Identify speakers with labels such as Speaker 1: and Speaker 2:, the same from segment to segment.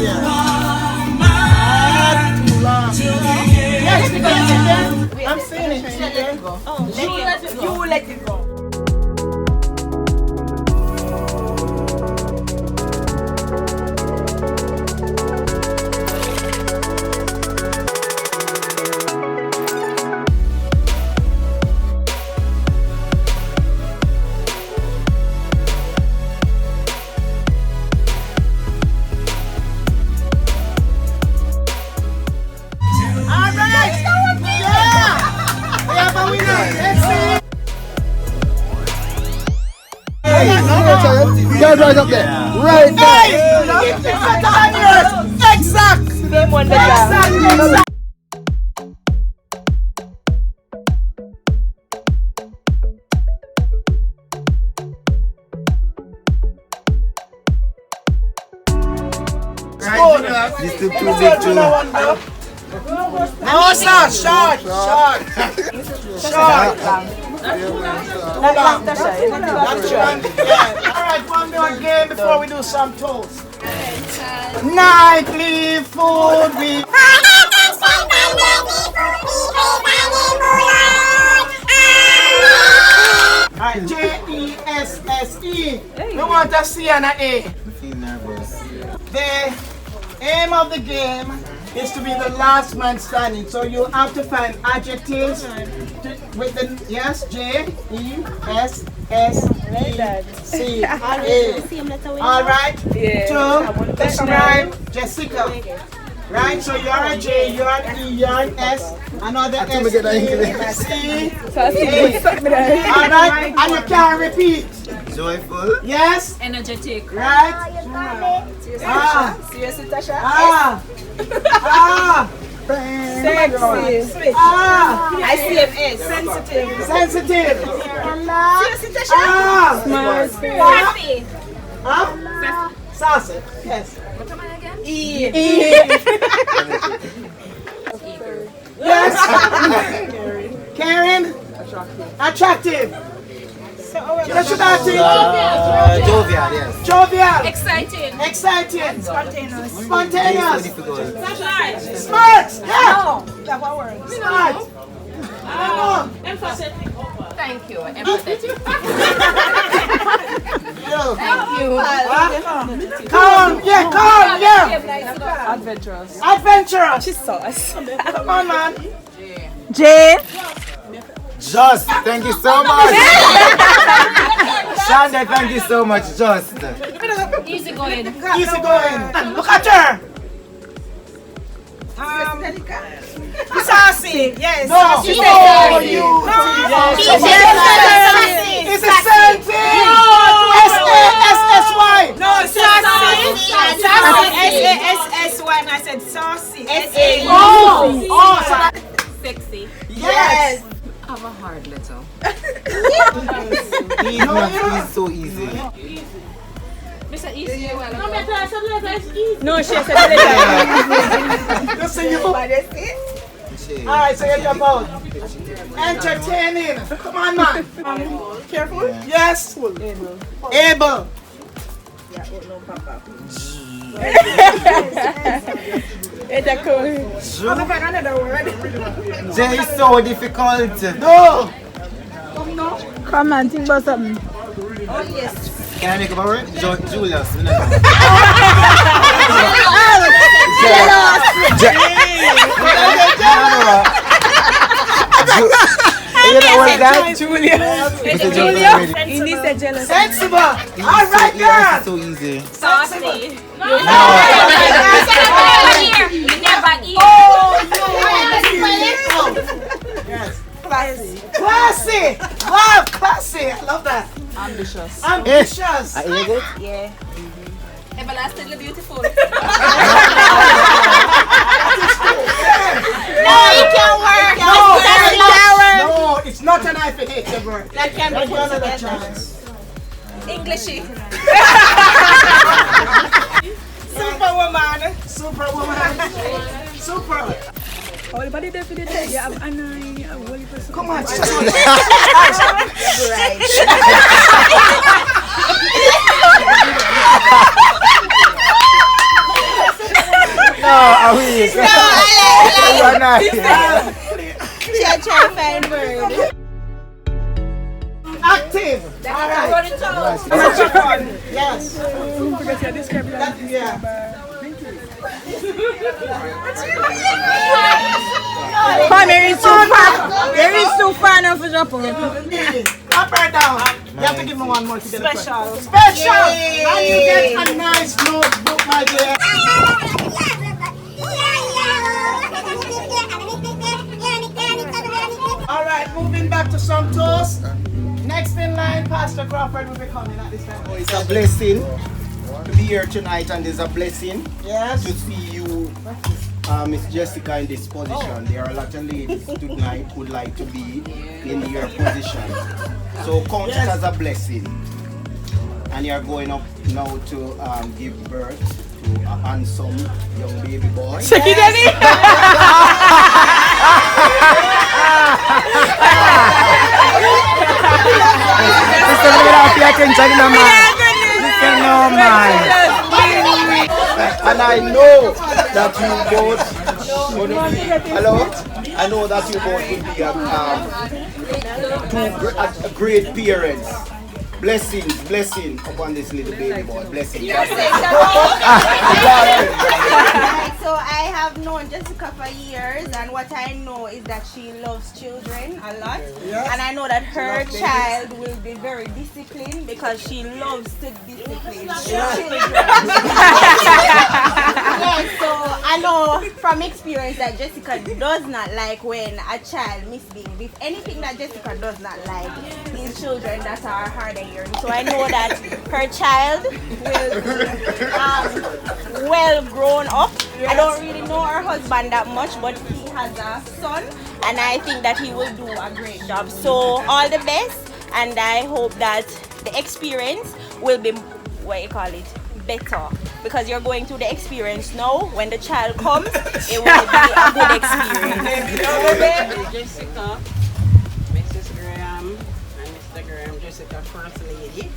Speaker 1: Yeah. Yes, because I'm saying it.
Speaker 2: Let it go.
Speaker 3: Oh,
Speaker 2: You let it go.
Speaker 4: Guys, right up there. Right there.
Speaker 1: Exact.
Speaker 2: Name one the jam.
Speaker 4: This is too big too.
Speaker 1: No, sir. Short. Alright, one more game before we do some toast. Nightly food we Alright, Jesse. We want a C and an A. The aim of the game is to be the last man standing. So you have to find adjectives with the Jesse. All right. To describe Jessica. Right. So you're a J, you're an E, you're an S, another S, C, A. All right. And you can repeat.
Speaker 4: Joyful.
Speaker 1: Yes.
Speaker 3: energetic.
Speaker 1: Right.
Speaker 2: Seriously, Tasha? Sexy. I see an S. Sensitive.
Speaker 1: Sensitive.
Speaker 2: Seriously, Tasha?
Speaker 1: Smart.
Speaker 3: Sassy.
Speaker 1: Sassy. Yes.
Speaker 3: What am I again?
Speaker 2: E.
Speaker 1: Yes. Karen. Attractive. What should I say?
Speaker 4: Jovial, yes.
Speaker 1: Jovial.
Speaker 3: Exciting.
Speaker 1: Spontaneous.
Speaker 3: Smart.
Speaker 1: Smart. Yeah.
Speaker 2: No. That's what word.
Speaker 1: Smart.
Speaker 3: Emphatic. Thank you. Empathetic.
Speaker 1: Thank
Speaker 3: you.
Speaker 1: Calm. Yeah. Adventurous.
Speaker 2: She's sauce.
Speaker 1: Come on, man.
Speaker 2: J.
Speaker 4: Just, thank you so much. Shanda, thank you so much. Just.
Speaker 3: Easy going.
Speaker 1: Look at her.
Speaker 2: Sassy. Yes.
Speaker 1: No.
Speaker 2: Sassy.
Speaker 1: Oh, you. It's a sentence. S-A-S-S-Y.
Speaker 2: No, sassy. Sassy. S-A-S-S-Y. And I said saucy. S-A.
Speaker 1: Oh, so that.
Speaker 3: Sexy.
Speaker 1: Yes.
Speaker 3: Have a hard letter.
Speaker 4: It's so easy.
Speaker 3: Mr. Easy.
Speaker 2: No, she said later.
Speaker 1: Just say you. Alright, so you're about entertaining. Come on, man.
Speaker 2: Careful.
Speaker 1: Yes. Able.
Speaker 4: J is so difficult.
Speaker 1: No.
Speaker 2: Come on, think about something.
Speaker 3: Oh, yes.
Speaker 4: Can I make up a word? Julius. You know what that?
Speaker 2: Julius. He needs a jealous.
Speaker 1: Sensible. Alright,
Speaker 4: It's
Speaker 1: girl.
Speaker 4: so easy.
Speaker 3: Saucy.
Speaker 4: No.
Speaker 3: You never eat.
Speaker 1: Yes. Classy. Wow, classy. I love that.
Speaker 2: Ambitious.
Speaker 1: Ambitious.
Speaker 4: I ate it?
Speaker 2: Yeah.
Speaker 3: Everlastingly beautiful.
Speaker 1: No, it can work. No, it's not an I for hate ever.
Speaker 2: That can be put
Speaker 1: another
Speaker 2: together.
Speaker 1: chance.
Speaker 3: Englishy.
Speaker 2: Superwoman.
Speaker 1: Super.
Speaker 2: Everybody definitely yeah, I'm
Speaker 1: Come on. Yes.
Speaker 2: Come here, it's too far. There is too far now for Japan.
Speaker 1: Up or down? You have to give me one more to get the
Speaker 2: Special.
Speaker 1: Special! And you get a nice notebook, my dear. Alright, moving back to some toast. Next in line, Pastor Crawford will be coming at this time.
Speaker 5: Oh, it's a blessing to be here tonight, and it's a blessing
Speaker 1: Yes.
Speaker 5: to see you, Miss Jessica, in this position. There are a lot of ladies tonight who would like to be in your position. So count it as a blessing. And you're going up now to give birth to a handsome young baby boy.
Speaker 2: Check it out.
Speaker 5: And I know that you both hello? I know that you both will be two great parents. Blessing upon this little baby boy. Blessing.
Speaker 6: So I have known Jessica for years, and what I know is that she loves children a lot. And I know that her child will be very disciplined because she loves to discipline children. So I know from experience that Jessica does not like when a child misbehaves. If anything that Jessica does not like is children that are hard of hearing. So I know that her child will be well grown up. I don't really know her husband that much, but he has a son, and I think that he will do a great job. So all the best, and I hope that the experience will be, better, because you're going through the experience now. When the child comes, it will be a good experience.
Speaker 2: Jessica, Mrs. Graham, and Mr. Graham, Jessica, First Lady.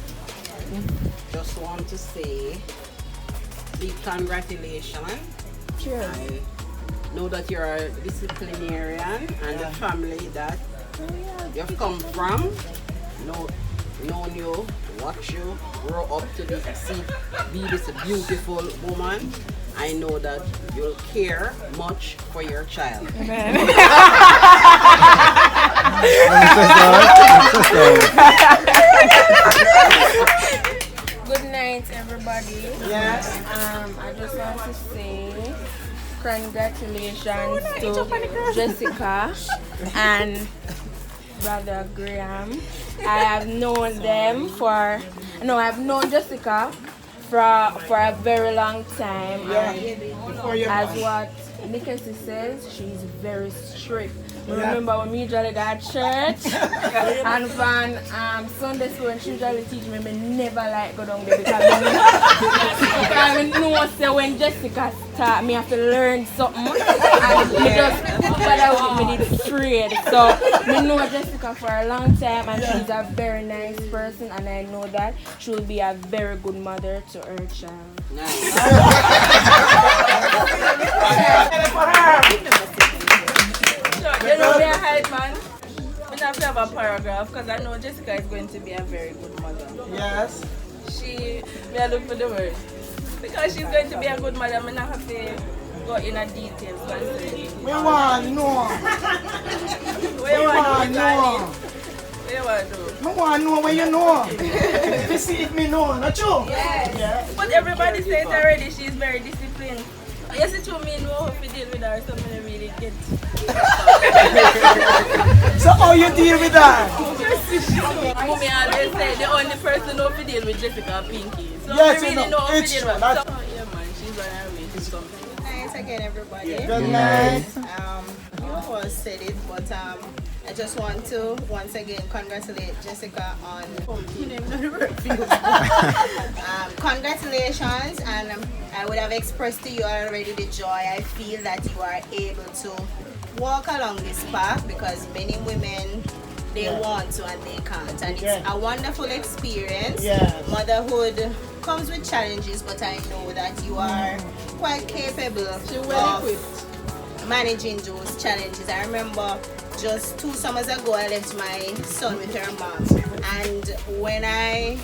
Speaker 2: Just want to say big congratulations.
Speaker 6: Sure.
Speaker 2: I know that you're a disciplinarian, and the family that you've come from, known you, watch you grow up to be this beautiful woman. I know that you'll care much for your child.
Speaker 6: Amen.
Speaker 7: Good night, everybody.
Speaker 1: Yes.
Speaker 7: I just want to say congratulations to Jessica and Brother Graham. I've known Jessica for a very long time. As what Nickesy says, she's very strict. I remember when me usually got church and from Sunday school, when she usually teach me, I never like go down there because I know so when Jessica start, me have to learn something and me just bother with me the trade. So I know Jessica for a long time, and she's a very nice person, and I know that she will be a very good mother to her child.
Speaker 2: Nice.
Speaker 7: You know me a hype man. I have to have a paragraph because I know Jessica is going to be a very good mother.
Speaker 1: Yes.
Speaker 7: May I look for the word? Because she's going to be a good mother, I'm not have to go in a details.
Speaker 1: We want to know.
Speaker 7: What you want to do?
Speaker 1: I want to know what you know. You see if me know, not you?
Speaker 7: Yeah. But everybody says already she's very disciplined. Yes, it me know how to deal with her, so I really get.
Speaker 1: So how you deal with that?
Speaker 7: Mommy always say the only person who to deal with Jessica Pinky. So
Speaker 1: Yes,
Speaker 7: we really know how to
Speaker 1: it's
Speaker 7: deal
Speaker 1: true.
Speaker 7: with her. So, yeah man, she's on her way to something.
Speaker 6: Thanks again, everybody.
Speaker 1: Good night.
Speaker 6: You all said it, but I just want to once again congratulate Jessica on congratulations, and I would have expressed to you already the joy I feel that you are able to walk along this path, because many women they want to and they can't, and it's a wonderful experience. Motherhood comes with challenges, but I know that you are quite capable of managing those challenges. I remember just 2 summers ago I left my son with her mom, and when I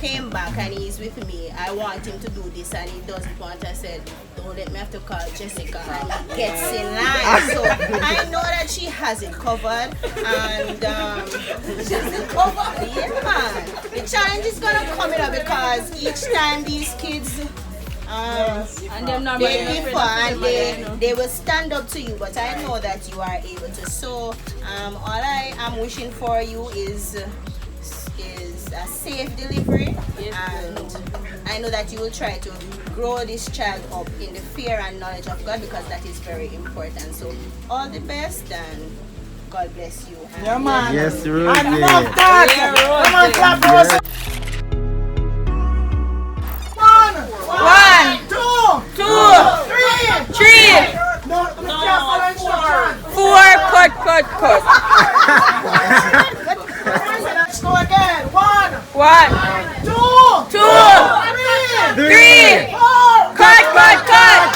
Speaker 6: came back and he's with me, I want him to do this and he doesn't want. I said, don't let me have to call Jessica, and he gets in line. So I know that she has it covered, and she's it covered. Yeah, man. The challenge is gonna come up because each time these kids
Speaker 7: and
Speaker 6: they differ and they will stand up to you, but I know that you are able to. So all I am wishing for you is a safe delivery, and I know that you will try to grow this child up in the fear and knowledge of God, because that is very important. So all the best and God bless you.
Speaker 1: Yeah, man.
Speaker 4: Yes, Rosie.
Speaker 1: I love that. Come on, clap, Rosie.
Speaker 7: 1,
Speaker 1: 2,
Speaker 7: 2, 3,
Speaker 1: 3. No,
Speaker 7: four, cut.
Speaker 1: Let's go again. 1, 2,
Speaker 7: 2, 3,
Speaker 1: 4.
Speaker 7: cut.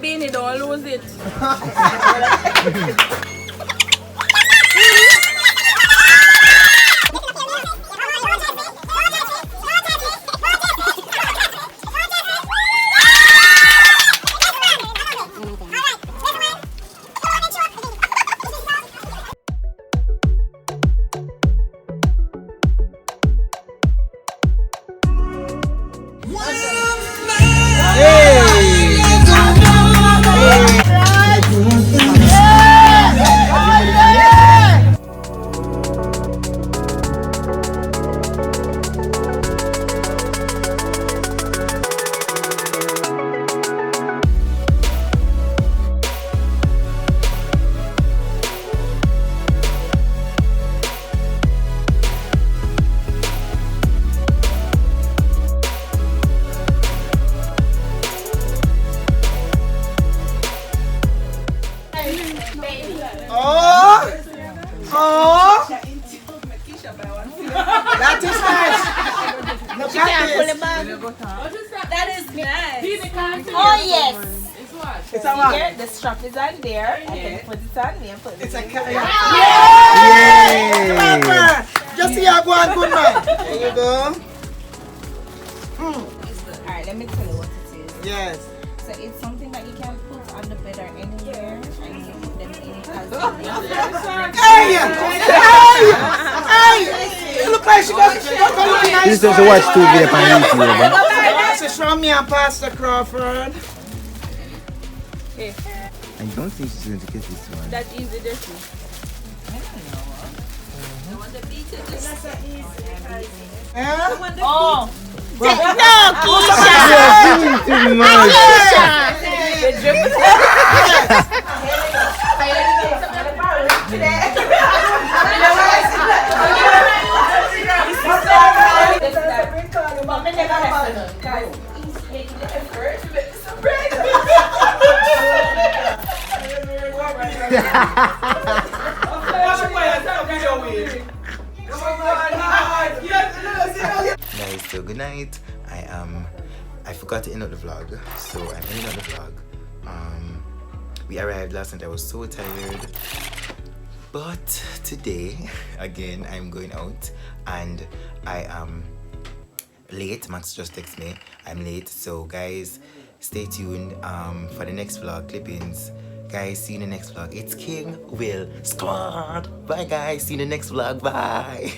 Speaker 7: Beanie, don't lose it.
Speaker 1: That is nice. Look at this.
Speaker 6: That is nice. Oh yes.
Speaker 1: It's a what?
Speaker 6: Here, the strap is on there. I can put it on me and put it
Speaker 1: It's a
Speaker 6: in.
Speaker 1: cat. Yeah.
Speaker 4: Yay!
Speaker 1: Just see how Gwan good man. There you go.
Speaker 6: Alright, let me tell you what it is.
Speaker 1: Yes.
Speaker 6: So it's something that you can put on the bed or anywhere, and you put them in it as
Speaker 1: Hey! You look like she got looking nice.
Speaker 4: This is to watch 2 videos on YouTube.
Speaker 1: This is from me and Pastor Crawford.
Speaker 4: I don't think she's going to get this one.
Speaker 7: That easy, dirty.
Speaker 1: Yeah?
Speaker 6: Oh!
Speaker 1: No,
Speaker 4: Too much. Guys, so good night. I forgot to end up the vlog, so I'm ending up the vlog. We arrived last night. I was so tired, but today again I'm going out and I am late. Max just texted me I'm late, so guys stay tuned for the next vlog clippings. Guys, see you in the next vlog. It's King Will Squuuaaaaaadd. Bye guys, see you in the next vlog. Bye.